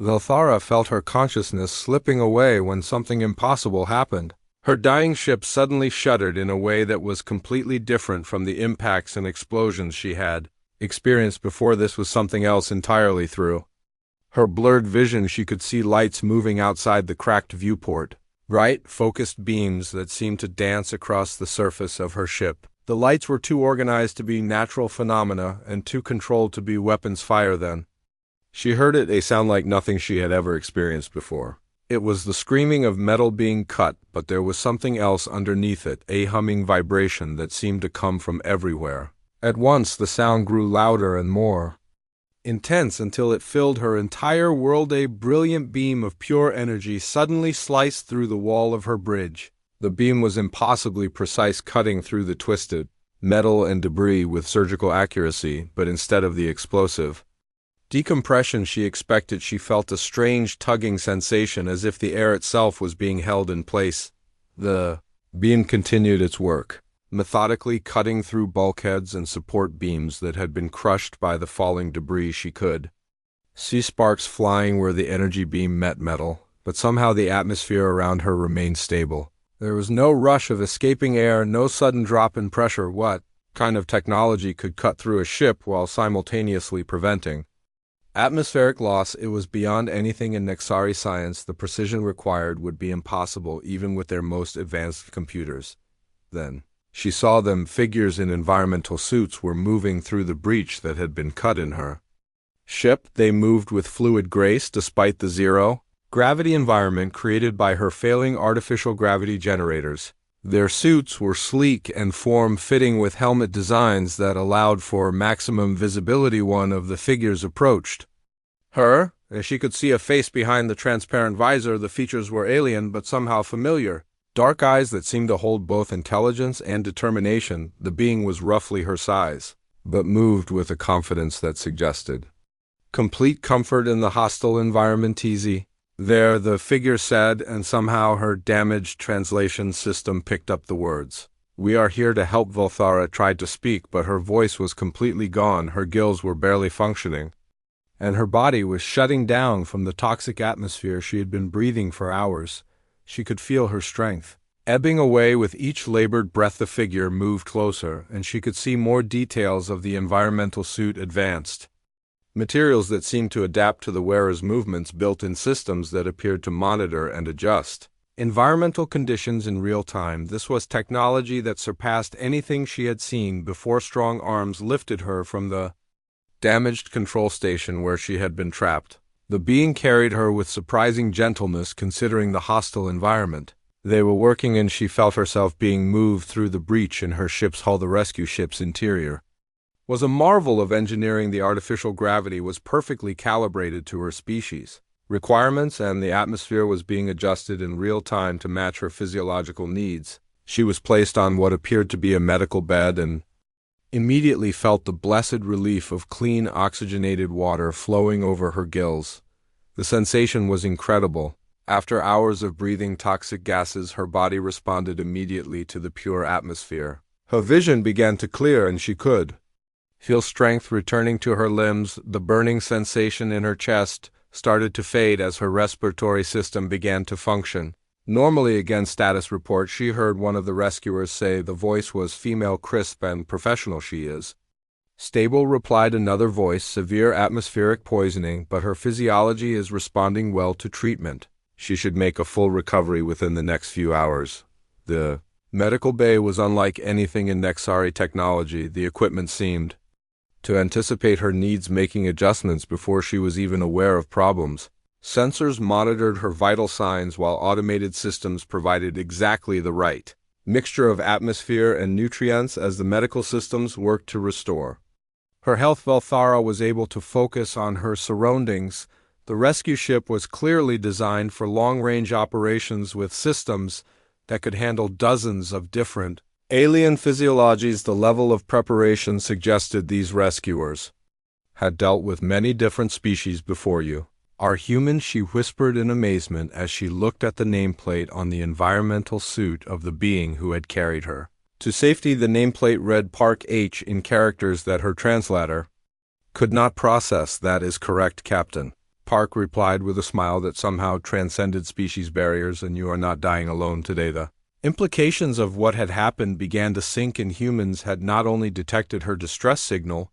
Velthara felt her consciousness slipping away when something impossible happened. Her dying ship suddenly shuddered in a way that was completely different from the impacts and explosions she had experienced before. This was something else entirely. Through her blurred vision, she could see lights moving outside the cracked viewport, bright, focused beams that seemed to dance across the surface of her ship. The lights were too organized to be natural phenomena and too controlled to be weapons fire. Then she heard a sound like nothing she had ever experienced before. It was the screaming of metal being cut, but there was something else underneath it, a humming vibration that seemed to come from everywhere. At once the sound grew louder and more intense until it filled her entire world. A brilliant beam of pure energy suddenly sliced through the wall of her bridge. The beam was impossibly precise, cutting through the twisted metal and debris with surgical accuracy, but instead of the explosive decompression she expected, she felt a strange tugging sensation as if the air itself was being held in place. The beam continued its work, methodically cutting through bulkheads and support beams that had been crushed by the falling debris. She could see sparks flying where the energy beam met metal, but somehow the atmosphere around her remained stable. There was no rush of escaping air, no sudden drop in pressure. What kind of technology could cut through a ship while simultaneously preventing atmospheric loss? It was beyond anything in Nexari science. The precision required would be impossible even with their most advanced computers. Then she saw them. Figures in environmental suits were moving through the breach that had been cut in her ship. They moved with fluid grace despite the zero-gravity environment created by her failing artificial gravity generators. Their suits were sleek and form-fitting with helmet designs that allowed for maximum visibility. One of the figures approached her, as she could see a face behind the transparent visor. The features were alien but somehow familiar. Dark eyes that seemed to hold both intelligence and determination. The being was roughly her size, but moved with a confidence that suggested complete comfort in the hostile environment. Easy there, the figure said, and somehow her damaged translation system picked up the words. "We are here to help." Velthara tried to speak, but her voice was completely gone. Her gills were barely functioning, and her body was shutting down from the toxic atmosphere she had been breathing for hours. She could feel her strength ebbing away with each labored breath. The figure moved closer, and she could see more details of the environmental suit. Advanced materials that seemed to adapt to the wearer's movements, built-in systems that appeared to monitor and adjust environmental conditions in real time. This was technology that surpassed anything she had seen before. Strong arms lifted her from the damaged control station where she had been trapped. The being carried her with surprising gentleness considering the hostile environment they were working in. She felt herself being moved through the breach in her ship's hull. The rescue ship's interior was a marvel of engineering. The artificial gravity was perfectly calibrated to her species requirements, and the atmosphere was being adjusted in real time to match her physiological needs. She was placed on what appeared to be a medical bed and immediately felt the blessed relief of clean, oxygenated water flowing over her gills. The sensation was incredible. After hours of breathing toxic gases, her body responded immediately to the pure atmosphere. Her vision began to clear, and she could feel strength returning to her limbs. The burning sensation in her chest started to fade as her respiratory system began to function normally again. Status report, she heard one of the rescuers say. The voice was female, crisp and professional. "She is stable," replied another voice. "Severe atmospheric poisoning, but her physiology is responding well to treatment. She should make a full recovery within the next few hours." The medical bay was unlike anything in Nexari technology. The equipment seemed to anticipate her needs, making adjustments before she was even aware of problems. Sensors monitored her vital signs, while automated systems provided exactly the right mixture of atmosphere and nutrients as the medical systems worked to restore her health. Velthara was able to focus on her surroundings. The rescue ship was clearly designed for long-range operations with systems that could handle dozens of different alien physiologies. The level of preparation suggested these rescuers had dealt with many different species before. "You are human," she whispered in amazement as she looked at the nameplate on the environmental suit of the being who had carried her to safety. The nameplate read Park H in characters that her translator could not process. "That is correct, Captain." Park replied with a smile that somehow transcended species barriers, and you are not dying alone today. The implications of what had happened began to sink in. Humans had not only detected her distress signal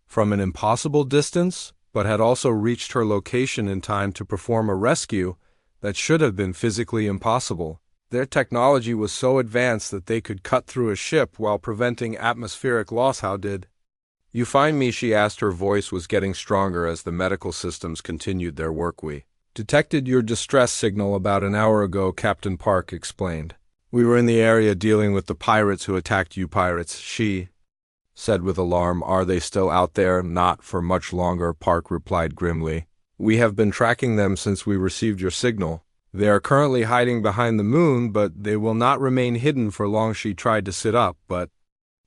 from an impossible distance, but had also reached her location in time to perform a rescue that should have been physically impossible. Their technology was so advanced that they could cut through a ship while preventing atmospheric loss. How did you find me? She asked. Her voice was getting stronger as the medical systems continued their work. We detected your distress signal about an hour ago, Captain Park explained. We were in the area dealing with the pirates who attacked you. Pirates, she said with alarm. Are they still out there? Not for much longer, Park replied grimly. We have been tracking them since we received your signal. They are currently hiding behind the moon, but they will not remain hidden for long. She tried to sit up, but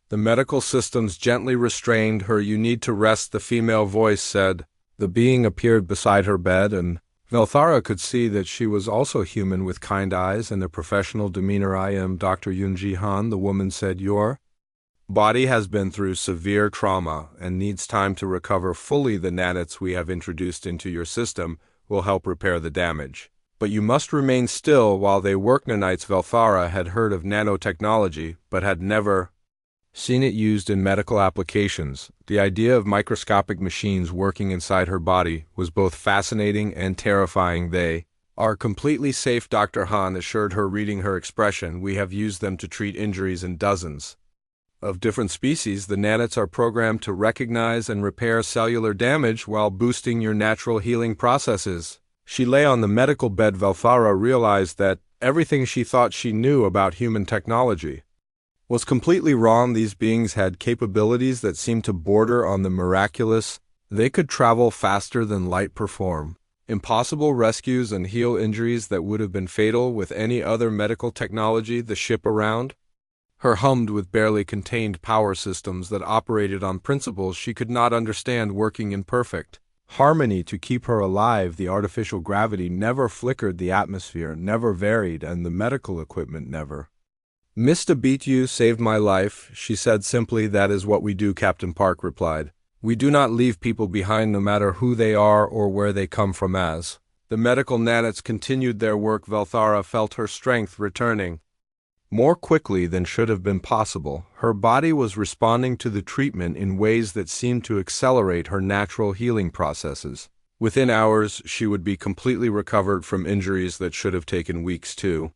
the medical systems gently restrained her. You need to rest, the female voice said. The being appeared beside her bed, and Velthara could see that she was also human with kind eyes and a professional demeanor. I am Dr. Yunji Han, the woman said. Your body has been through severe trauma and needs time to recover fully. The nanites we have introduced into your system will help repair the damage. But you must remain still while they work. Nanites. Velthara had heard of nanotechnology, but had never seen it used in medical applications. The idea of microscopic machines working inside her body was both fascinating and terrifying. They are completely safe, Dr. Han assured her, reading her expression. We have used them to treat injuries in dozens of different species. The nanites are programmed to recognize and repair cellular damage while boosting your natural healing processes. She lay on the medical bed. Velthara realized that everything she thought she knew about human technology was completely wrong. These beings had capabilities that seemed to border on the miraculous. They could travel faster than light, perform impossible rescues, and heal injuries that would have been fatal with any other medical technology. The ship around her hummed with barely contained power systems that operated on principles she could not understand, working in perfect harmony to keep her alive. The artificial gravity never flickered, the atmosphere never varied, and the medical equipment never missed a beat. You saved my life, she said simply. That is what we do, Captain Park replied. We do not leave people behind, no matter who they are or where they come from. As the medical nanites continued their work, Velthara felt her strength returning more quickly than should have been possible. Her body was responding to the treatment in ways that seemed to accelerate her natural healing processes. Within hours, she would be completely recovered from injuries that should have taken weeks to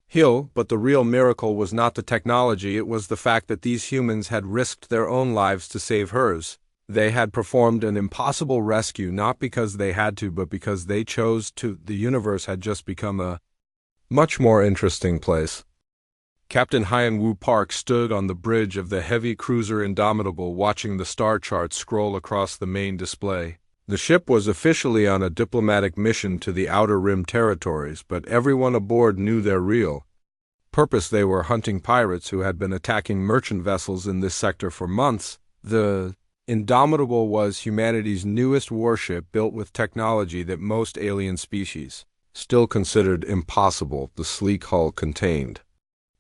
heal. But the real miracle was not the technology, it was the fact that these humans had risked their own lives to save hers. They had performed an impossible rescue, not because they had to, but because they chose to. The universe had just become a much more interesting place. Captain Hyan-Woo Park stood on the bridge of the heavy cruiser Indomitable, watching the star charts scroll across the main display. The ship was officially on a diplomatic mission to the Outer Rim territories, but everyone aboard knew their real purpose. They were hunting pirates who had been attacking merchant vessels in this sector for months. The Indomitable was humanity's newest warship, built with technology that most alien species still considered impossible. The sleek hull contained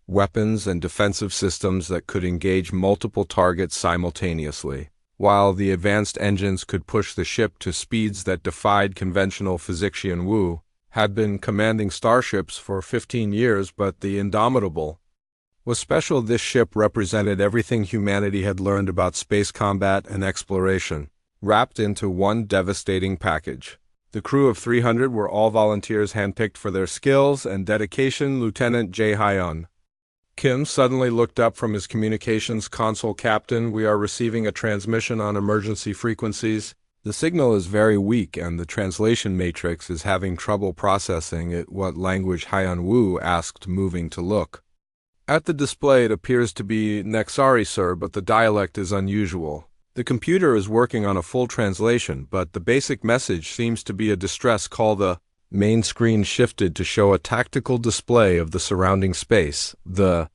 weapons and defensive systems that could engage multiple targets simultaneously, while the advanced engines could push the ship to speeds that defied conventional physics. Hyan-Woo had been commanding starships for 15 years, but the Indomitable was special. This ship represented everything humanity had learned about space combat and exploration, wrapped into one devastating package. The crew of 300 were all volunteers handpicked for their skills and dedication. Lieutenant Jae Hyun Kim suddenly looked up from his communications console. Captain, we are receiving a transmission on emergency frequencies. The signal is very weak and the translation matrix is having trouble processing it. What language? Hyan-Woo asked, moving to look at the display. It appears to be Nexari, sir, but the dialect is unusual. The computer is working on a full translation, but the basic message seems to be a distress call. The main screen shifted to show a tactical display of the surrounding space. The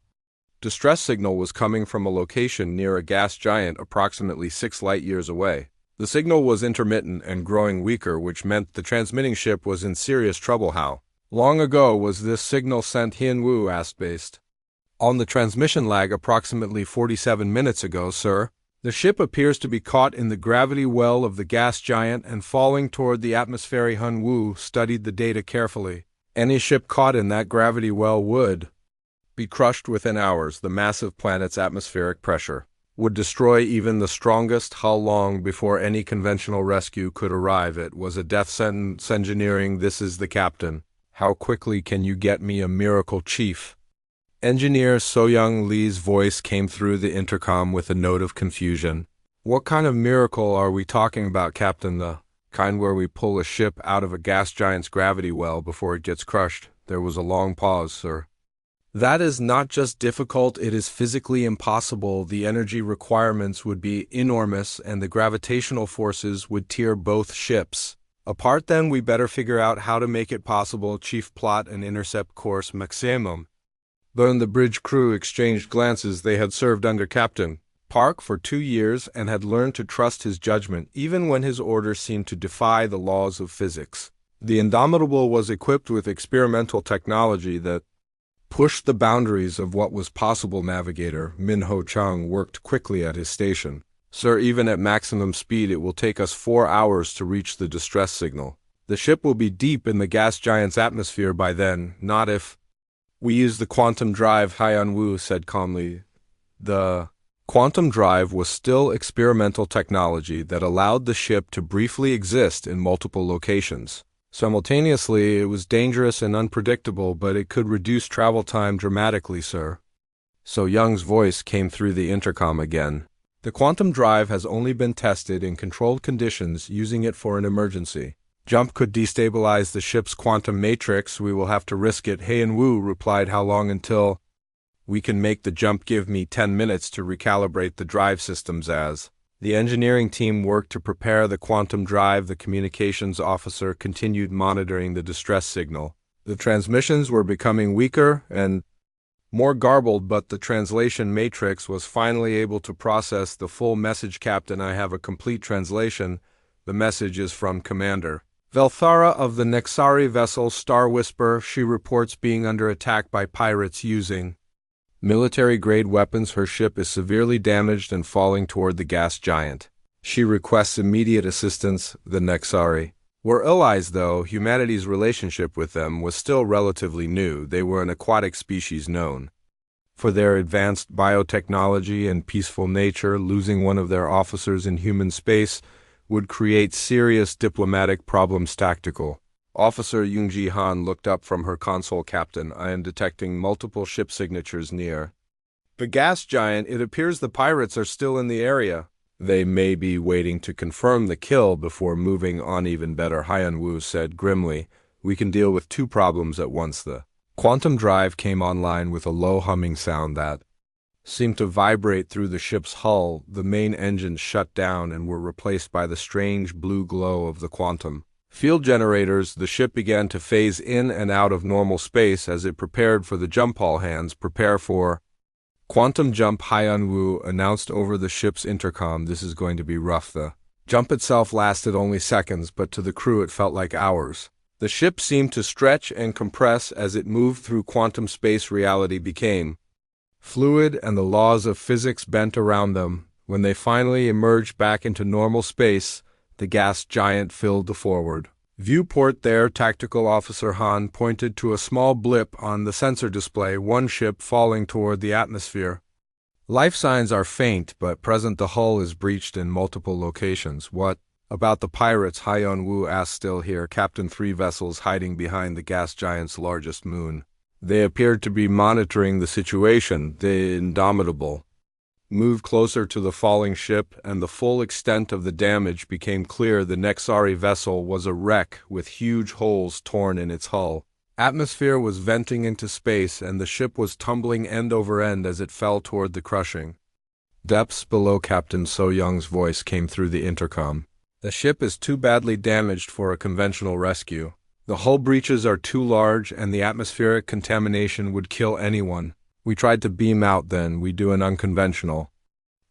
distress signal was coming from a location near a gas giant approximately 6 light-years away. The signal was intermittent and growing weaker, which meant the transmitting ship was in serious trouble. How long ago was this signal sent? Hyan-Woo asked. Based on the transmission lag, approximately 47 minutes ago, sir. The ship appears to be caught in the gravity well of the gas giant and falling toward the atmosphere. Hun Wu studied the data carefully. Any ship caught in that gravity well would be crushed within hours. The massive planet's atmospheric pressure would destroy even the strongest hull long before any conventional rescue could arrive. It was a death sentence. Engineering, this is the captain. How quickly can you get me a miracle, Chief? Engineer So-Young Lee's voice came through the intercom with a note of confusion. What kind of miracle are we talking about, Captain? The kind where we pull a ship out of a gas giant's gravity well before it gets crushed. There was a long pause, sir. That is not just difficult, it is physically impossible. The energy requirements would be enormous and the gravitational forces would tear both ships apart. Then we better figure out how to make it possible. Chief, plot an intercept course maximum. The bridge crew exchanged glances. They had served under Captain Park for 2 years and had learned to trust his judgment, even when his orders seemed to defy the laws of physics. The Indomitable was equipped with experimental technology that pushed the boundaries of what was possible. Navigator Min Ho Chung worked quickly at his station. Sir, even at maximum speed, it will take us 4 hours to reach the distress signal. The ship will be deep in the gas giant's atmosphere by then, not if we use the quantum drive, Hyun Woo said calmly. The quantum drive was still experimental technology that allowed the ship to briefly exist in multiple locations. Simultaneously, it was dangerous and unpredictable, but it could reduce travel time dramatically, sir. So Young's voice came through the intercom again. The quantum drive has only been tested in controlled conditions. Using it for an emergency jump could destabilize the ship's quantum matrix. We will have to risk it. Hyun Woo replied. How long until we can make the jump? Give me 10 minutes to recalibrate the drive systems. As the engineering team worked to prepare the quantum drive, the communications officer continued monitoring the distress signal. The transmissions were becoming weaker and more garbled, but the translation matrix was finally able to process the full message. Captain, I have a complete translation. The message is from Commander Velthara of the Nexari vessel Star Whisper. She reports being under attack by pirates using military-grade weapons. Her ship is severely damaged and falling toward the gas giant. She requests immediate assistance. The Nexari were allies, though humanity's relationship with them was still relatively new. They were an aquatic species known for their advanced biotechnology and peaceful nature. Losing one of their officers in human space would create serious diplomatic problems. Tactical Officer Yoonji Han looked up from her console. Captain, I am detecting multiple ship signatures near the gas giant. It appears the pirates are still in the area. They may be waiting to confirm the kill before moving on. Even better, Hyun Woo said grimly. We can deal with 2 problems at once. The quantum drive came online with a low humming sound that seemed to vibrate through the ship's hull. The main engines shut down and were replaced by the strange blue glow of the quantum field generators. The ship began to phase in and out of normal space as it prepared for the jump. All hands prepare for quantum jump, Hyun Woo announced over the ship's intercom. This is going to be rough. The jump itself lasted only seconds, but to the crew it felt like hours. The ship seemed to stretch and compress as it moved through quantum space. Reality became fluid and the laws of physics bent around them. When they finally emerged back into normal space, the gas giant filled the forward viewport. There, Tactical Officer Han pointed to a small blip on the sensor display. One ship falling toward the atmosphere. Life signs are faint, but present. The hull is breached in multiple locations. What about the pirates? Hyun Woo asked. Still here, Captain. 3 vessels hiding behind the gas giant's largest moon. They appeared to be monitoring the situation. The Indomitable moved closer to the falling ship, and the full extent of the damage became clear. The Nexari vessel was a wreck with huge holes torn in its hull. Atmosphere was venting into space, and the ship was tumbling end over end as it fell toward the crushing depths below. Captain So-Young's voice came through the intercom. The ship is too badly damaged for a conventional rescue. The hull breaches are too large, and the atmospheric contamination would kill anyone. We tried to beam out, then we do an unconventional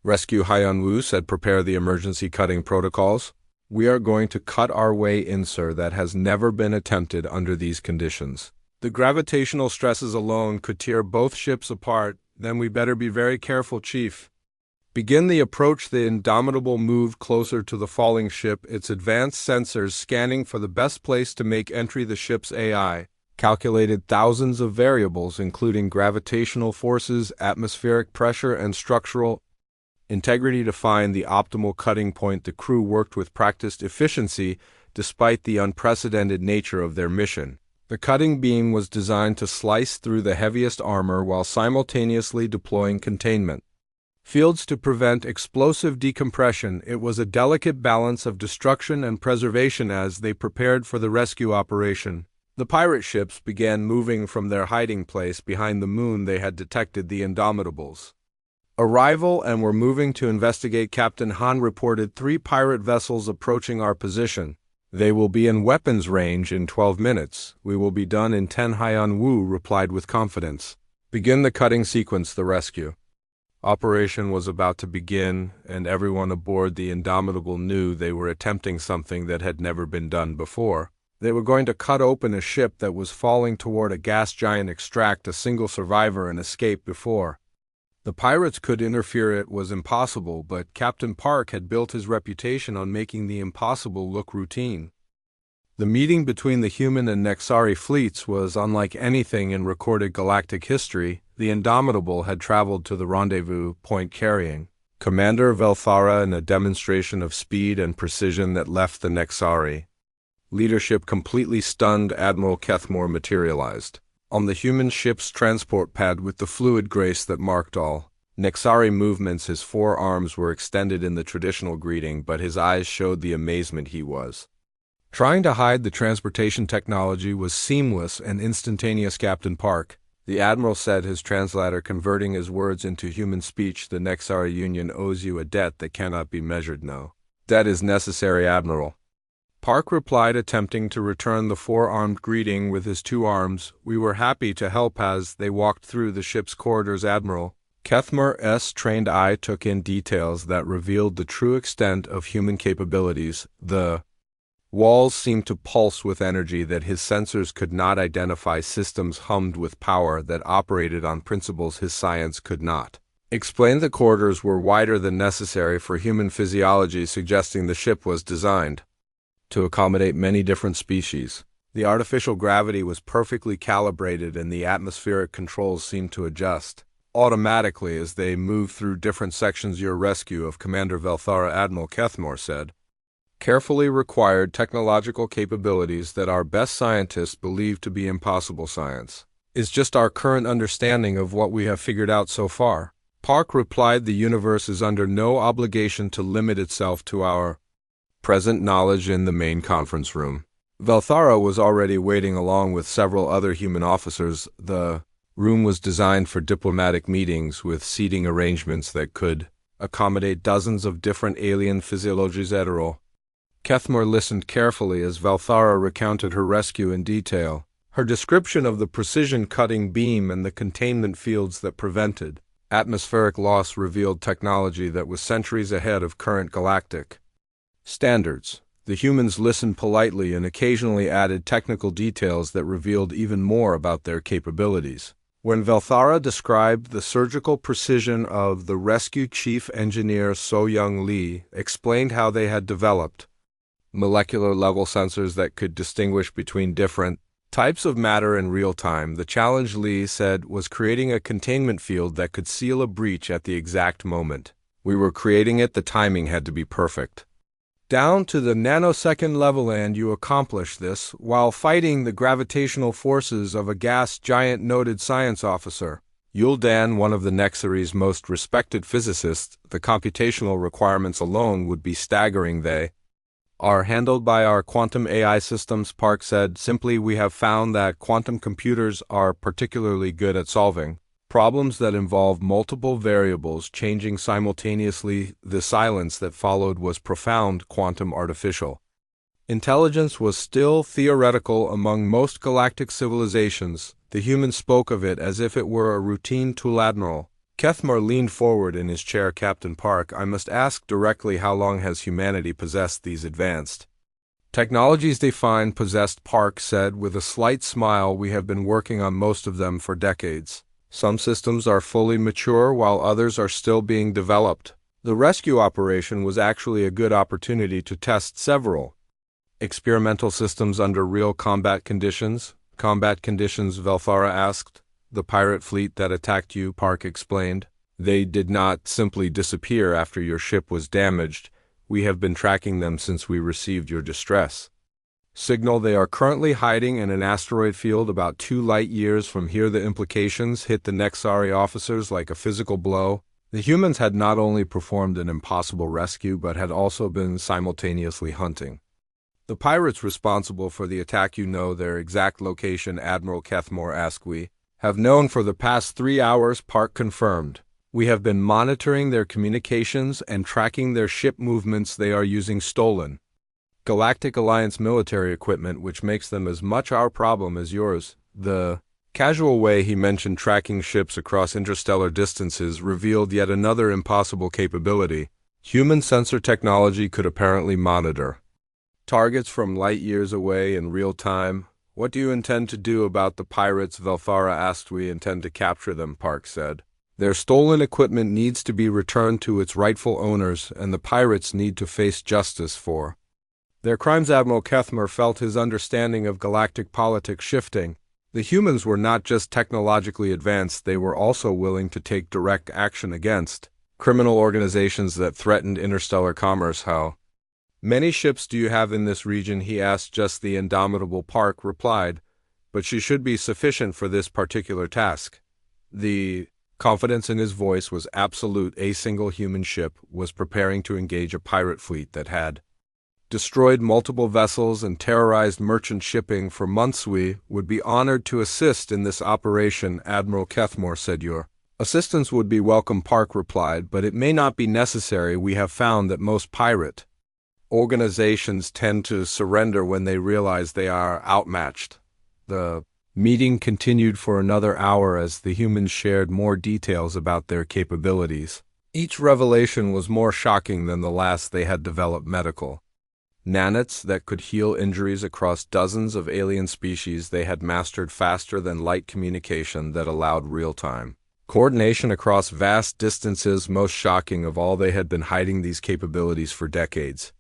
rescue. Hyun Woo said. Prepare the emergency cutting protocols. We are going to cut our way in, sir. That has never been attempted under these conditions. The gravitational stresses alone could tear both ships apart. Then we better be very careful, Chief. Begin the approach. The Indomitable moved closer to the falling ship, its advanced sensors scanning for the best place to make entry. The ship's AI calculated thousands of variables, including gravitational forces, atmospheric pressure, and structural integrity to find the optimal cutting point. The crew worked with practiced efficiency despite the unprecedented nature of their mission. The cutting beam was designed to slice through the heaviest armor while simultaneously deploying containment fields to prevent explosive decompression. It was a delicate balance of destruction and preservation as they prepared for the rescue operation. The pirate ships began moving from their hiding place behind the moon. They had detected the Indomitables' arrival and were moving to investigate. Captain Han reported 3 pirate vessels approaching our position. They will be in weapons range in 12 minutes. We will be done in 10. Haiyan Wu replied with confidence. Begin the cutting sequence. The rescue operation was about to begin, and everyone aboard the Indomitable knew they were attempting something that had never been done before. They were going to cut open a ship that was falling toward a gas giant, extract a single survivor, and escape before the pirates could interfere. It was impossible, but Captain Park had built his reputation on making the impossible look routine. The meeting between the human and Nexari fleets was unlike anything in recorded galactic history. The Indomitable had traveled to the rendezvous point carrying Commander Velthara in a demonstration of speed and precision that left the Nexari leadership completely stunned. Admiral Kethmore materialized on the human ship's transport pad with the fluid grace that marked all Nexari movements. His 4 arms were extended in the traditional greeting, but his eyes showed the amazement he was trying to hide. The transportation technology was seamless and instantaneous. Captain Park, the Admiral said, his translator converting his words into human speech. The Nexari Union owes you a debt that cannot be measured. No debt is necessary, Admiral. Park replied, attempting to return the 4-armed greeting with his 2 arms. We were happy to help. As they walked through the ship's corridors, Admiral Kethmore's trained eye took in details that revealed the true extent of human capabilities. The walls seemed to pulse with energy that his sensors could not identify. Systems hummed with power that operated on principles his science could not explain. The corridors were wider than necessary for human physiology, suggesting the ship was designed to accommodate many different species. The artificial gravity was perfectly calibrated, and the atmospheric controls seemed to adjust automatically as they moved through different sections. Your rescue of Commander Velthara, Admiral Kethmore said, carefully required technological capabilities that our best scientists believe to be impossible. Science is just our current understanding of what we have figured out so far. Park replied, the universe is under no obligation to limit itself to our present knowledge. In the main conference room, Velthara was already waiting along with several other human officers. The room was designed for diplomatic meetings with seating arrangements that could accommodate dozens of different alien physiologies. Admiral Kethmore listened carefully as Velthara recounted her rescue in detail. Her description of the precision cutting beam and the containment fields that prevented atmospheric loss revealed technology that was centuries ahead of current galactic standards. The humans listened politely and occasionally added technical details that revealed even more about their capabilities. When Velthara described the surgical precision of the rescue, Chief Engineer So-Young Lee explained how they had developed molecular-level sensors that could distinguish between different types of matter in real time. The challenge, Lee said, was creating a containment field that could seal a breach at the exact moment we were creating it. The timing had to be perfect, down to the nanosecond level, and you accomplish this while fighting the gravitational forces of a gas giant, noted science officer Yul Dan, one of the Nexari's most respected physicists. The computational requirements alone would be staggering. They are handled by our quantum AI systems, Park said. Simply, we have found that quantum computers are particularly good at solving problems that involve multiple variables changing simultaneously. The silence that followed was profound. Quantum artificial intelligence was still theoretical among most galactic civilizations. The humans spoke of it as if it were a routine tool. Admiral Kethmore leaned forward in his chair. Captain Park, I must ask directly, how long has humanity possessed these advanced technologies they find possessed? Park said with a slight smile, we have been working on most of them for decades. Some systems are fully mature while others are still being developed. The rescue operation was actually a good opportunity to test several experimental systems under real combat conditions. Combat conditions, Velfara asked. The pirate fleet that attacked you, Park explained. They did not simply disappear after your ship was damaged. We have been tracking them since we received your distress signal. They are currently hiding in an asteroid field about 2 light years from here. The implications hit the Nexari officers like a physical blow. The humans had not only performed an impossible rescue, but had also been simultaneously hunting the pirates responsible for the attack. You know their exact location, Admiral Kethmore asked. We have known for the past 3 hours, Park confirmed. We have been monitoring their communications and tracking their ship movements. They are using stolen Galactic Alliance military equipment, which makes them as much our problem as yours. The casual way he mentioned tracking ships across interstellar distances revealed yet another impossible capability. Human sensor technology could apparently monitor targets from light years away in real time. What do you intend to do about the pirates? Velfara asked. We intend to capture them, Park said. Their stolen equipment needs to be returned to its rightful owners, and the pirates need to face justice for their crimes. Admiral Kethmer felt his understanding of galactic politics shifting. The humans were not just technologically advanced, they were also willing to take direct action against criminal organizations that threatened interstellar commerce. How many ships do you have in this region? He asked. Just the Indomitable, Park replied, but she should be sufficient for this particular task. The confidence in his voice was absolute. A single human ship was preparing to engage a pirate fleet that had destroyed multiple vessels and terrorized merchant shipping for months. We would be honored to assist in this operation, Admiral Kethmore said. Your assistance would be welcome, Park replied, but it may not be necessary. We have found that most pirate organizations tend to surrender when they realize they are outmatched. The meeting continued for another hour as the humans shared more details about their capabilities. Each revelation was more shocking than the last. They had developed medical nanites that could heal injuries across dozens of alien species. They had mastered faster than light communication that allowed real-time coordination across vast distances. Most shocking of all, they had been hiding these capabilities for decades,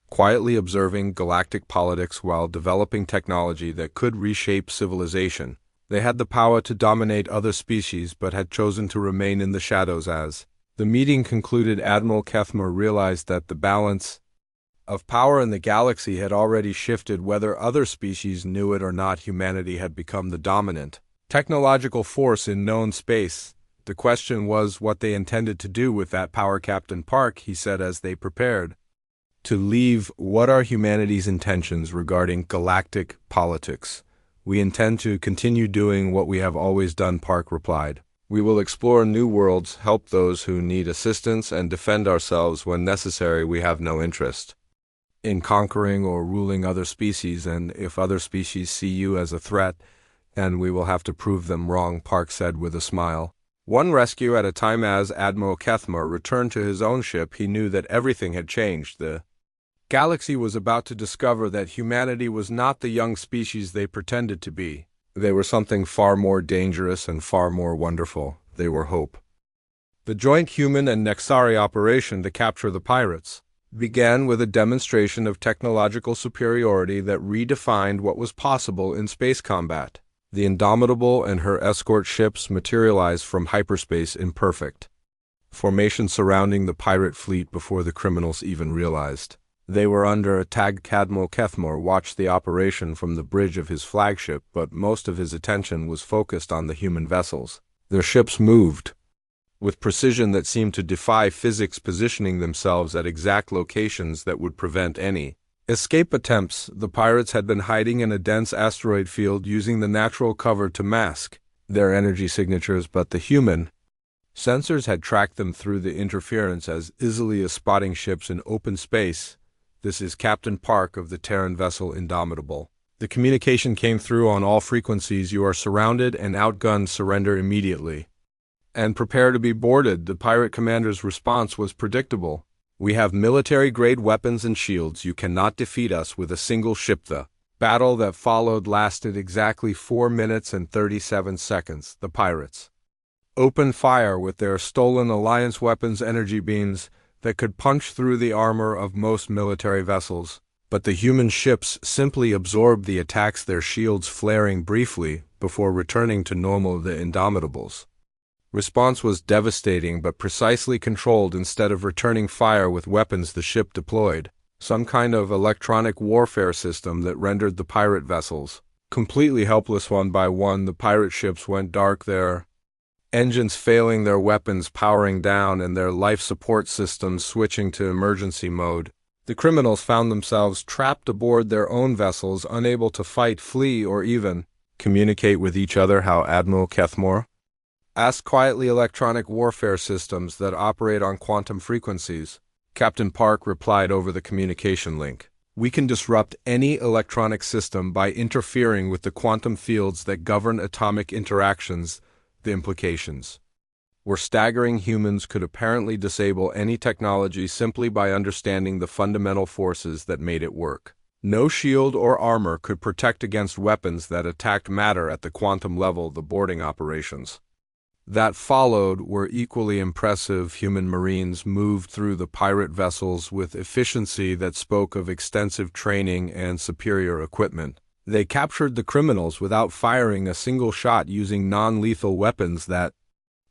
quietly observing galactic politics while developing technology that could reshape civilization. They had the power to dominate other species, but had chosen to remain in the shadows. As the meeting concluded, Admiral Kethmer realized that the balance of power in the galaxy had already shifted. Whether other species knew it or not, humanity had become the dominant technological force in known space. The question was what they intended to do with that power. Captain Park, he said as they prepared to leave, what are humanity's intentions regarding galactic politics? We intend to continue doing what we have always done, Park replied. We will explore new worlds, help those who need assistance, and defend ourselves when necessary. We have no interest in conquering or ruling other species, and if other species see you as a threat, then we will have to prove them wrong, Park said with a smile. One rescue at a time. As Admiral Kethmer returned to his own ship, he knew that everything had changed. The galaxy was about to discover that humanity was not the young species they pretended to be. They were something far more dangerous and far more wonderful. They were hope. The joint human and Nexari operation to capture the pirates began with a demonstration of technological superiority that redefined what was possible in space combat. The Indomitable and her escort ships materialized from hyperspace in perfect formation surrounding the pirate fleet before the criminals even realized they were under attack. Admiral Kethmore watched the operation from the bridge of his flagship, but most of his attention was focused on the human vessels. Their ships moved with precision that seemed to defy physics, positioning themselves at exact locations that would prevent any escape attempts. The pirates had been hiding in a dense asteroid field, using the natural cover to mask their energy signatures, but the human sensors had tracked them through the interference as easily as spotting ships in open space. This is Captain Park of the Terran vessel Indomitable. The communication came through on all frequencies. You are surrounded and outgunned. Surrender immediately and prepare to be boarded. The pirate commander's response was predictable. We have military-grade weapons and shields. You cannot defeat us with a single ship. The battle that followed lasted exactly 4 minutes and 37 seconds. The pirates opened fire with their stolen Alliance weapons, energy beams. that could punch through the armor of most military vessels. But the human ships simply absorbed the attacks, their shields flaring briefly before returning to normal. The Indomitables' response was devastating but precisely controlled. Instead of returning fire with weapons the ship deployed some kind of electronic warfare system that rendered the pirate vessels completely helpless. One by one, the pirate ships went dark, their engines failing, their weapons powering down, and their life support systems switching to emergency mode. The criminals found themselves trapped aboard their own vessels, unable to fight, flee, or even communicate with each other. How? Admiral Kethmore asked quietly. Electronic warfare systems that operate on quantum frequencies. Captain Park replied over the communication link. We can disrupt any electronic system by interfering with the quantum fields that govern atomic interactions. The implications were staggering. Humans could apparently disable any technology simply by understanding the fundamental forces that made it work. No shield or armor could protect against weapons that attacked matter at the quantum level. The boarding operations that followed were equally impressive. Human Marines moved through the pirate vessels with efficiency that spoke of extensive training and superior equipment. They captured the criminals without firing a single shot, using non-lethal weapons that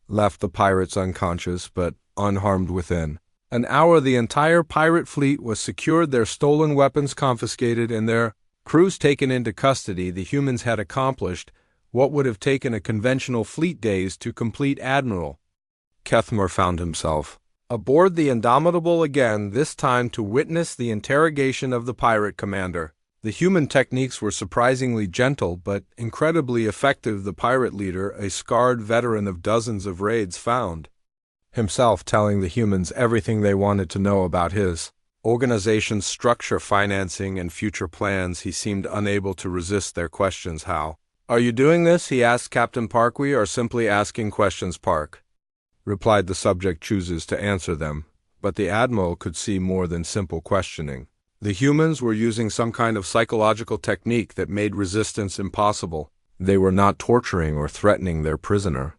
left the pirates unconscious but unharmed within an hour. The entire pirate fleet was secured, their stolen weapons confiscated, and their crews taken into custody. The humans had accomplished what would have taken a conventional fleet days to complete. Admiral Kethmore found himself aboard the Indomitable again, this time to witness the interrogation of the pirate commander. The human techniques were surprisingly gentle but incredibly effective. The pirate leader, a scarred veteran of dozens of raids, found himself telling the humans everything they wanted to know about his organization's structure, financing, and future plans. He seemed unable to resist their questions. How are you doing this? He asked Captain Park. We are simply asking questions, Park replied. The subject chooses to answer them, but the Admiral could see more than simple questioning. The humans were using some kind of psychological technique that made resistance impossible. They were not torturing or threatening their prisoner,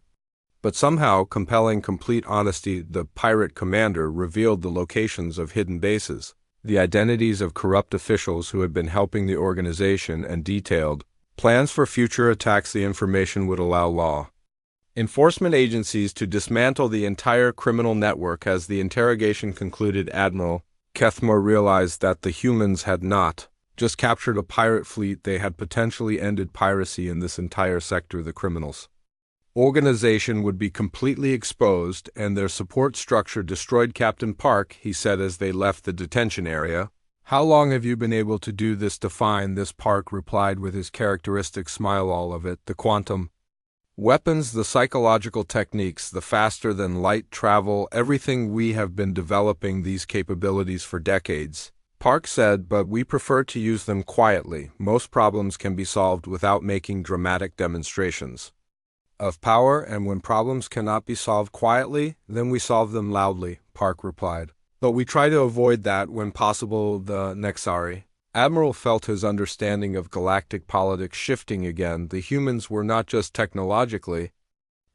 but somehow compelling complete honesty. The pirate commander revealed the locations of hidden bases, the identities of corrupt officials who had been helping the organization, and detailed plans for future attacks. The information would allow law enforcement agencies to dismantle the entire criminal network. As the interrogation concluded, Admiral Kethmore realized that the humans had not just captured a pirate fleet, they had potentially ended piracy in this entire sector. The criminals' organization would be completely exposed and their support structure destroyed. Captain Park, he said as they left the detention area, how long have you been able to do this? Define this, Park replied with his characteristic smile. All of it. The quantum weapons, the psychological techniques, the faster-than-light travel, everything. We have been developing these capabilities for decades, Park said, but we prefer to use them quietly. Most problems can be solved without making dramatic demonstrations of power, and when problems cannot be solved quietly, then we solve them loudly, Park replied. But we try to avoid that when possible. The Nexari Admiral felt his understanding of galactic politics shifting again. The humans were not just technologically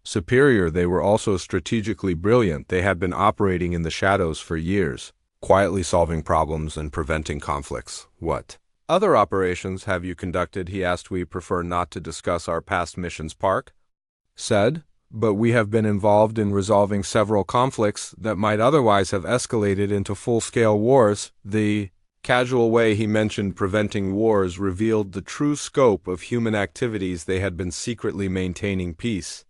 superior, they were also strategically brilliant. They had been operating in the shadows for years, quietly solving problems and preventing conflicts. What other operations have you conducted? He asked. We prefer not to discuss our past missions, Park said, but we have been involved in resolving several conflicts that might otherwise have escalated into full-scale wars. The casual way he mentioned preventing wars revealed the true scope of human activities. They had been secretly maintaining peace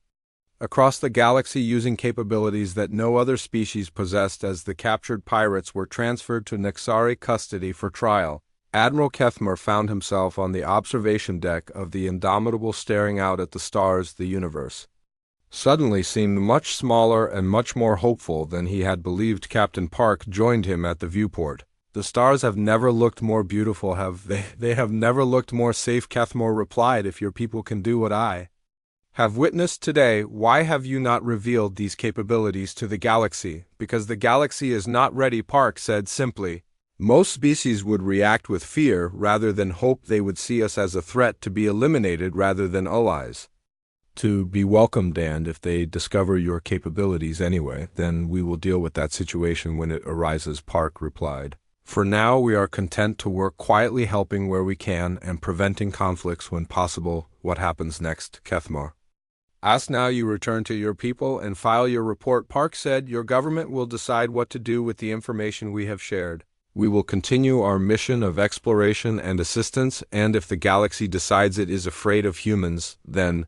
across the galaxy using capabilities that no other species possessed. As the captured pirates were transferred to Nexari custody for trial, Admiral Kethmore found himself on the observation deck of the Indomitable, staring out at the stars. The universe suddenly seemed much smaller and much more hopeful than he had believed. Captain Park joined him at the viewport. The stars have never looked more beautiful, have they? They have never looked more safe, Kethmore replied. If your people can do what I have witnessed today, why have you not revealed these capabilities to the galaxy? Because the galaxy is not ready, Park said simply. Most species would react with fear rather than hope. They would see us as a threat to be eliminated rather than allies. to be welcomed, and if they discover your capabilities anyway, then we will deal with that situation when it arises, Park replied. For now, we are content to work quietly, helping where we can and preventing conflicts when possible. What happens next, Kethmar? Ask now you return to your people and file your report. Park said, your government will decide what to do with the information we have shared. We will continue our mission of exploration and assistance, and if the galaxy decides it is afraid of humans, then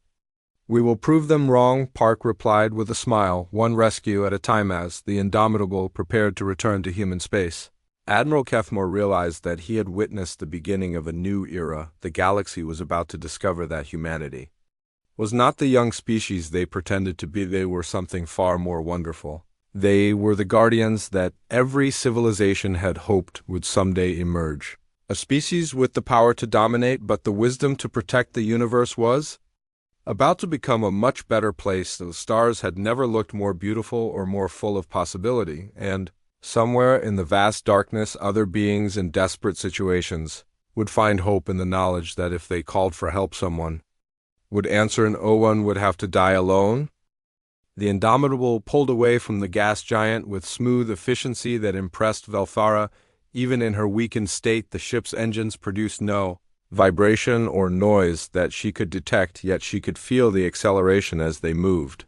we will prove them wrong, Park replied with a smile, one rescue at a time as the Indomitable prepared to return to human space. Admiral Kethmar realized that he had witnessed the beginning of a new era. The galaxy was about to discover that humanity was not the young species they pretended to be. They were something far more wonderful. They were the guardians that every civilization had hoped would someday emerge. A species with the power to dominate, but the wisdom to protect the universe was about to become a much better place. The stars had never looked more beautiful or more full of possibility, and somewhere in the vast darkness, other beings in desperate situations would find hope in the knowledge that if they called for help, someone would answer and no one would have to die alone. The Indomitable pulled away from the gas giant with smooth efficiency that impressed Velthara. Even in her weakened state, the ship's engines produced no vibration or noise that she could detect, yet she could feel the acceleration as they moved.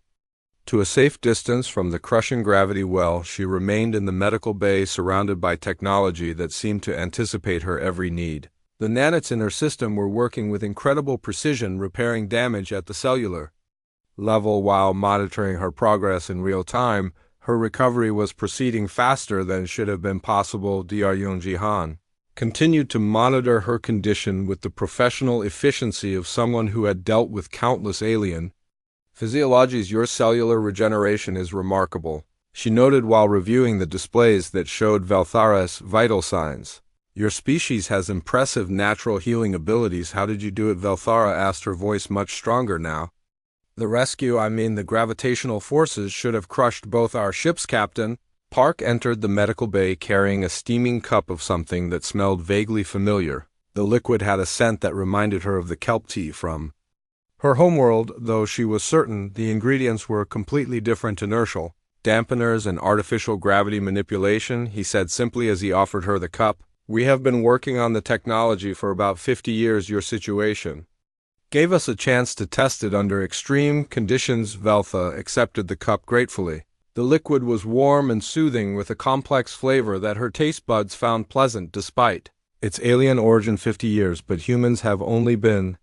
To a safe distance from the crushing gravity well, she remained in the medical bay, surrounded by technology that seemed to anticipate her every need. The nanites in her system were working with incredible precision, repairing damage at the cellular level while monitoring her progress in real time. Her recovery was proceeding faster than should have been possible. Dr. Jihan continued to monitor her condition with the professional efficiency of someone who had dealt with countless alien physiologies. Your cellular regeneration is remarkable, she noted while reviewing the displays that showed Velthara's vital signs. Your species has impressive natural healing abilities. How did you do it? Velthara asked, her voice much stronger now. The gravitational forces should have crushed both our ships, Captain. Park entered the medical bay carrying a steaming cup of something that smelled vaguely familiar. The liquid had a scent that reminded her of the kelp tea from her homeworld, though she was certain the ingredients were completely different. Inertial dampeners and artificial gravity manipulation, he said simply as he offered her the cup. We have been working on the technology for about 50 years. Your situation gave us a chance to test it under extreme conditions. Veltha accepted the cup gratefully. The liquid was warm and soothing with a complex flavor that her taste buds found pleasant despite its alien origin. 50 years, but humans have only been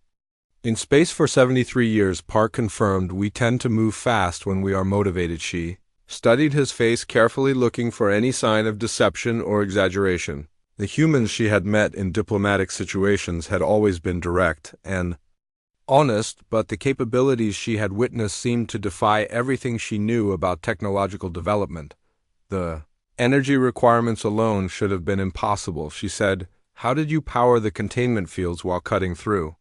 in space for 73 years, Park confirmed. We tend to move fast when we are motivated. She studied his face carefully, looking for any sign of deception or exaggeration. The humans she had met in diplomatic situations had always been direct and honest, but the capabilities she had witnessed seemed to defy everything she knew about technological development. The energy requirements alone should have been impossible, she said. How did you power the containment fields while cutting through?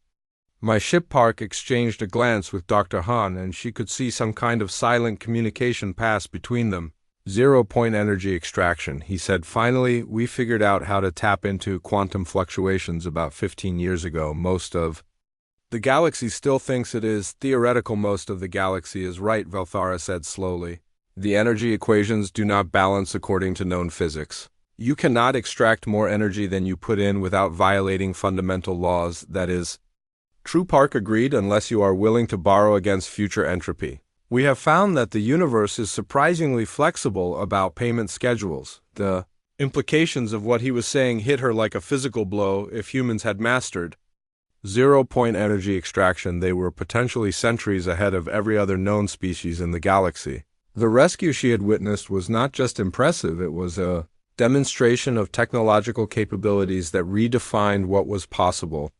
My ship. Park exchanged a glance with Dr. Han, and she could see some kind of silent communication pass between them. 0-point energy extraction, he said finally. We figured out how to tap into quantum fluctuations about 15 years ago. Most of the galaxy still thinks it is theoretical. Most of the galaxy is right, Velthara said slowly. The energy equations do not balance according to known physics. You cannot extract more energy than you put in without violating fundamental laws. That is true, Park agreed, unless you are willing to borrow against future entropy. We have found that the universe is surprisingly flexible about payment schedules. The implications of what he was saying hit her like a physical blow. If humans had mastered 0-point energy extraction, they were potentially centuries ahead of every other known species in the galaxy. The rescue she had witnessed was not just impressive, it was a demonstration of technological capabilities that redefined what was possible.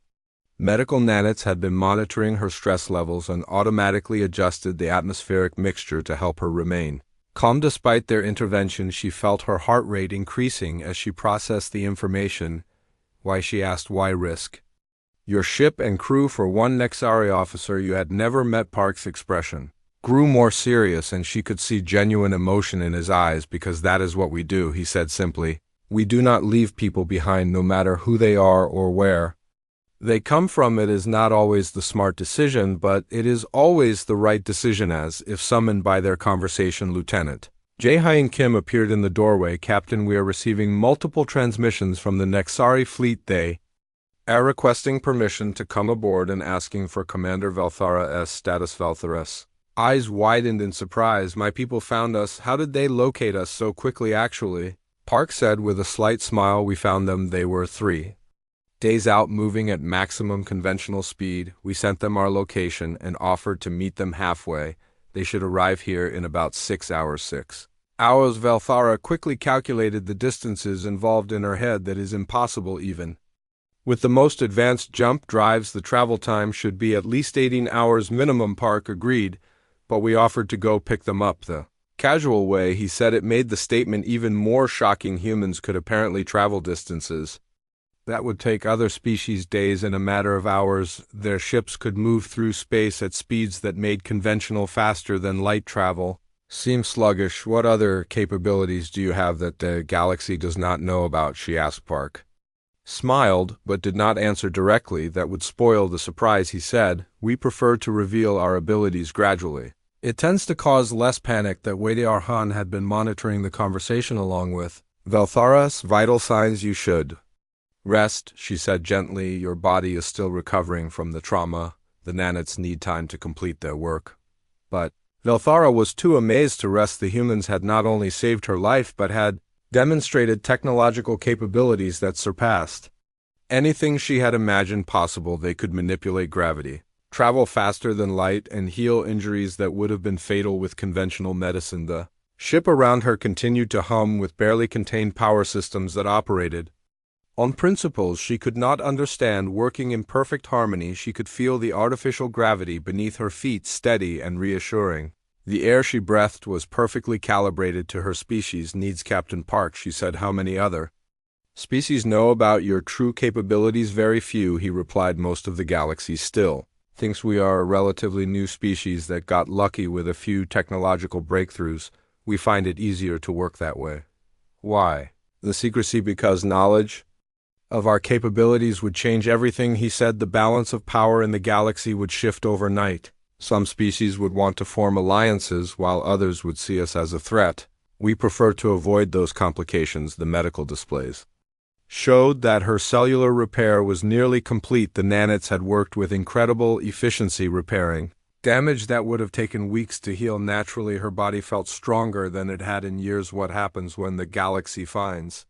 Medical nanites had been monitoring her stress levels and automatically adjusted the atmospheric mixture to help her remain calm. Despite their intervention, she felt her heart rate increasing as she processed the information. Why, she asked, why risk your ship and crew for one Nexari officer you had never met? Park's expression grew more serious, and she could see genuine emotion in his eyes. Because that is what we do, he said simply. We do not leave people behind, no matter who they are or where. They come from it is not always the smart decision, but it is always the right decision as, if summoned by their conversation, Lieutenant. Jae-hyun Kim appeared in the doorway. Captain, we are receiving multiple transmissions from the Nexari fleet. They are requesting permission to come aboard and asking for Commander Velthara's status. Velthara's eyes widened in surprise. My people found us. How did they locate us so quickly actually? Park said with a slight smile, we found them. They were 3 days out moving at maximum conventional speed. We sent them our location and offered to meet them halfway. They should arrive here in about 6 hours. 6 hours. Velthara quickly calculated the distances involved in her head. That is impossible even with the most advanced jump drives. The travel time should be at least 18 hours minimum. Park agreed, but we offered to go pick them up the casual way. He said it made the statement even more shocking. Humans could apparently travel distances that would take other species days in a matter of hours. Their ships could move through space at speeds that made conventional faster than light travel seem sluggish. What other capabilities do you have that the galaxy does not know about? She asked. Park smiled, but did not answer directly. That would spoil the surprise. He said, we prefer to reveal our abilities gradually. It tends to cause less panic. That Wei Arhan had been monitoring the conversation along with Velthara's vital signs. You should rest, she said gently. Your body is still recovering from the trauma. The nanites need time to complete their work. But Velthara was too amazed to rest. The humans had not only saved her life but had demonstrated technological capabilities that surpassed anything she had imagined possible. They could manipulate gravity, travel faster than light, and heal injuries that would have been fatal with conventional medicine. The ship around her continued to hum with barely contained power systems that operated on principles she could not understand, working in perfect harmony. She could feel the artificial gravity beneath her feet, steady and reassuring. The air she breathed was perfectly calibrated to her species' needs. Captain Park, she said, how many other species know about your true capabilities? Very few, he replied. Most of the galaxy still thinks we are a relatively new species that got lucky with a few technological breakthroughs. We find it easier to work that way. Why? The secrecy. Because knowledge of our capabilities would change everything, he said. The balance of power in the galaxy would shift overnight. Some species would want to form alliances, while others would see us as a threat. We prefer to avoid those complications. The medical displays showed that her cellular repair was nearly complete. The nanites had worked with incredible efficiency, repairing damage that would have taken weeks to heal naturally. Her body felt stronger than it had in years. What happens when the galaxy finds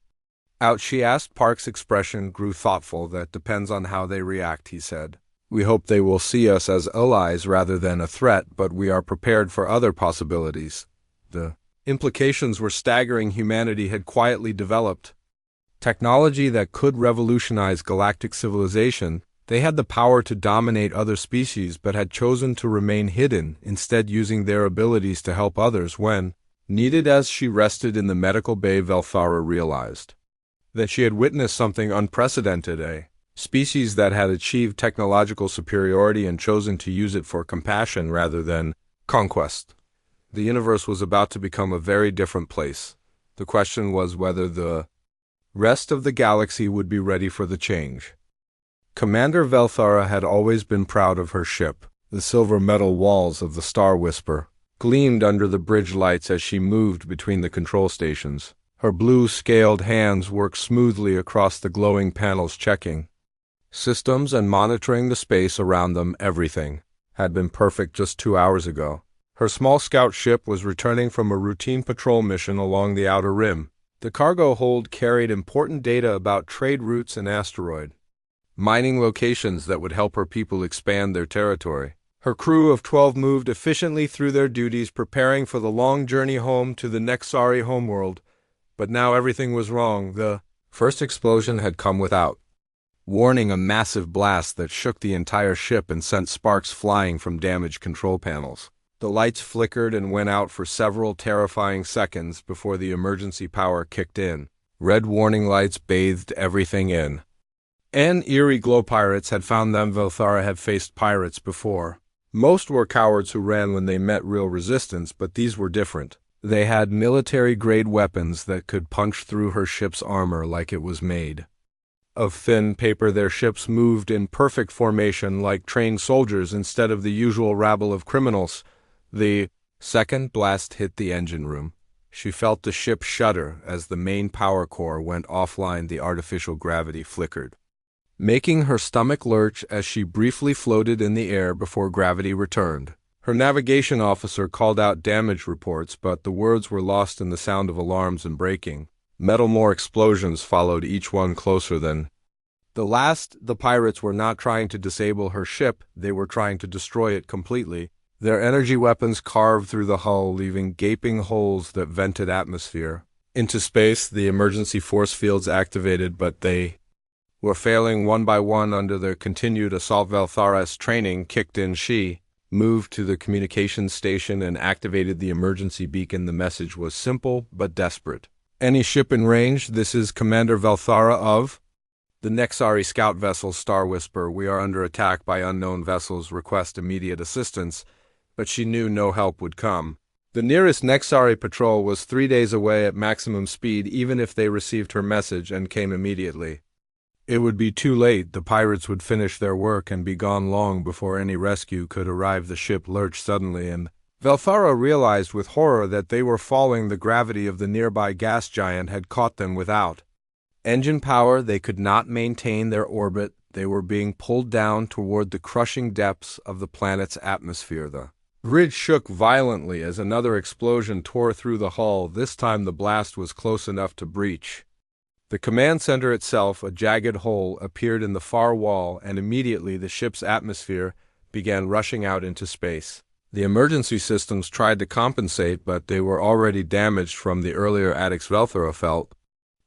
out? She asked. Park's expression grew thoughtful. That depends on how they react, he said. We hope they will see us as allies rather than a threat, but we are prepared for other possibilities. The implications were staggering. Humanity had quietly developed technology that could revolutionize galactic civilization. They had the power to dominate other species, but had chosen to remain hidden, instead using their abilities to help others when needed. As she rested in the medical bay, Velthara realized that she had witnessed something unprecedented, a species that had achieved technological superiority and chosen to use it for compassion rather than conquest. The universe was about to become a very different place. The question was whether the rest of the galaxy would be ready for the change. Commander Velthara had always been proud of her ship. The silver metal walls of the Star Whisper gleamed under the bridge lights as she moved between the control stations. Her blue scaled hands worked smoothly across the glowing panels, checking systems and monitoring the space around them. Everything had been perfect just 2 hours ago. Her small scout ship was returning from a routine patrol mission along the outer rim. The cargo hold carried important data about trade routes and asteroid mining locations that would help her people expand their territory. Her crew of 12 moved efficiently through their duties, preparing for the long journey home to the Nexari homeworld. But now everything was wrong. The first explosion had come without warning, a massive blast that shook the entire ship and sent sparks flying from damaged control panels. The lights flickered and went out for several terrifying seconds before the emergency power kicked in. Red warning lights bathed everything in an eerie glow. Pirates had found them. Velthara had faced pirates before. Most were cowards who ran when they met real resistance, but these were different. They had military-grade weapons that could punch through her ship's armor like it was made of thin paper. Their ships moved in perfect formation like trained soldiers instead of the usual rabble of criminals. The second blast hit the engine room. She felt the ship shudder as the main power core went offline. The artificial gravity flickered, making her stomach lurch as she briefly floated in the air before gravity returned. Her navigation officer called out damage reports, but the words were lost in the sound of alarms and braking. More explosions followed, each one closer than the last. The pirates were not trying to disable her ship, they were trying to destroy it completely. Their energy weapons carved through the hull, leaving gaping holes that vented atmosphere into space. The emergency force fields activated, but they were failing one by one under their continued assault. Velthara's training kicked in. She moved to the communications station and activated the emergency beacon. The message was simple but desperate. Any ship in range, this is Commander Velthara of the Nexari scout vessel Star Whisper. We are under attack by unknown vessels. Request immediate assistance. But she knew no help would come. The nearest Nexari patrol was 3 days away at maximum speed. Even if they received her message and came immediately, it would be too late. The pirates would finish their work and be gone long before any rescue could arrive. The ship lurched suddenly, and Velthara realized with horror that they were falling. The gravity of the nearby gas giant had caught them. Without engine power, they could not maintain their orbit. They were being pulled down toward the crushing depths of the planet's atmosphere. The bridge shook violently as another explosion tore through the hull. This time the blast was close enough to breach the command center itself. A jagged hole appeared in the far wall, and immediately the ship's atmosphere began rushing out into space. The emergency systems tried to compensate, but they were already damaged from the earlier attacks. Velthara felt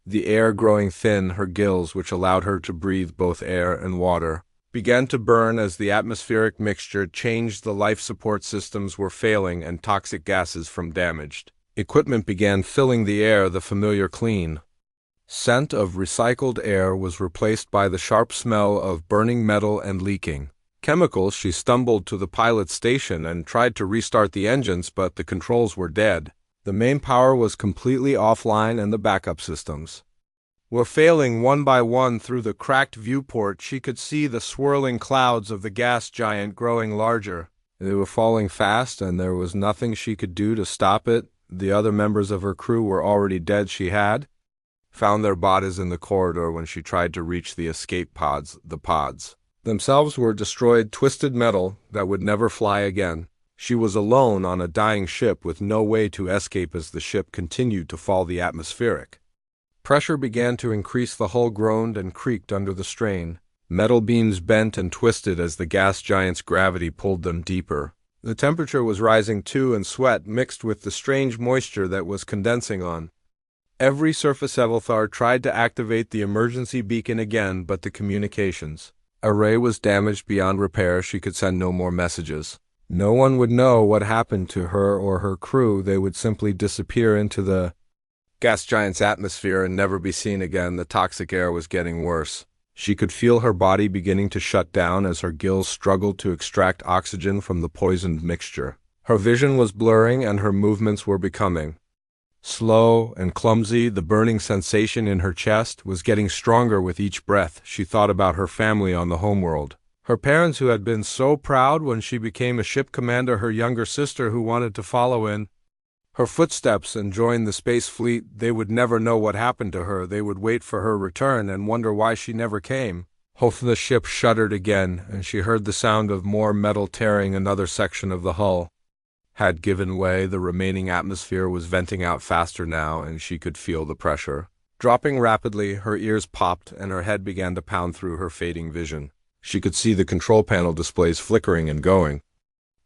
the air growing thin. Her gills, which allowed her to breathe both air and water, began to burn as the atmospheric mixture changed. The life support systems were failing, and toxic gases from damaged equipment began filling the air. The familiar clean scent of recycled air was replaced by the sharp smell of burning metal and leaking chemicals. She stumbled to the pilot station and tried to restart the engines, but the controls were dead. The main power was completely offline, and the backup systems were failing one by one. Through the cracked viewport, she could see the swirling clouds of the gas giant growing larger. They were falling fast, and there was nothing she could do to stop it. The other members of her crew were already dead. She had found their bodies in the corridor when she tried to reach the escape pods. The pods themselves were destroyed, twisted metal that would never fly again. She was alone on a dying ship with no way to escape. As the ship continued to fall, the atmospheric pressure began to increase. The hull groaned and creaked under the strain. Metal beams bent and twisted as the gas giant's gravity pulled them deeper. The temperature was rising too, and sweat mixed with the strange moisture that was condensing on every surface. Velthara tried to activate the emergency beacon again, but the communications array was damaged beyond repair. She could send no more messages. No one would know what happened to her or her crew. They would simply disappear into the gas giant's atmosphere and never be seen again. The toxic air was getting worse. She could feel her body beginning to shut down as her gills struggled to extract oxygen from the poisoned mixture. Her vision was blurring, and her movements were becoming slow and clumsy. The burning sensation in her chest was getting stronger with each breath. She thought about her family on the homeworld. Her parents, who had been so proud when she became a ship commander. Her younger sister, who wanted to follow in her footsteps and join the space fleet. They would never know what happened to her. They would wait for her return and wonder why she never came. The ship shuddered again, and she heard the sound of more metal tearing. Another section of the hull had given way. The remaining atmosphere was venting out faster now, and she could feel the pressure dropping rapidly. Her ears popped, and her head began to pound through her fading vision. She could see the control panel displays flickering and going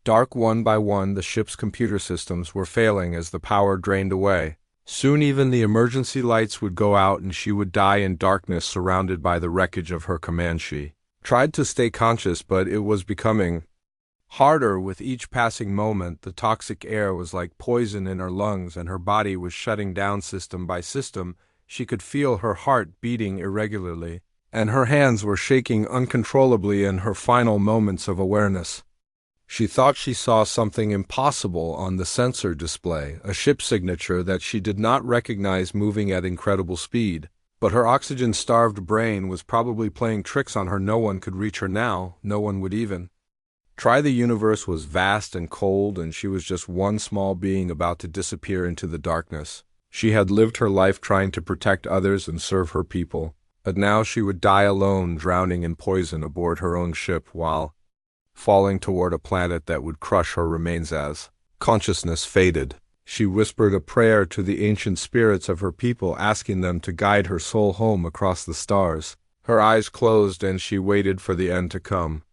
dark. One by one, the ship's computer systems were failing as the power drained away. Soon even the emergency lights would go out, and she would die in darkness, surrounded by the wreckage of her command. She tried to stay conscious, but it was becoming harder with each passing moment. The toxic air was like poison in her lungs, and her body was shutting down system by system. She could feel her heart beating irregularly, and her hands were shaking uncontrollably in her final moments of awareness. She thought she saw something impossible on the sensor display, a ship signature that she did not recognize moving at incredible speed. But her oxygen-starved brain was probably playing tricks on her. No one could reach her now, no one would even try. The universe was vast and cold, and she was just one small being about to disappear into the darkness. She had lived her life trying to protect others and serve her people, but now she would die alone, drowning in poison aboard her own ship while falling toward a planet that would crush her remains. As consciousness faded, she whispered a prayer to the ancient spirits of her people, asking them to guide her soul home across the stars. Her eyes closed and she waited for the end to come.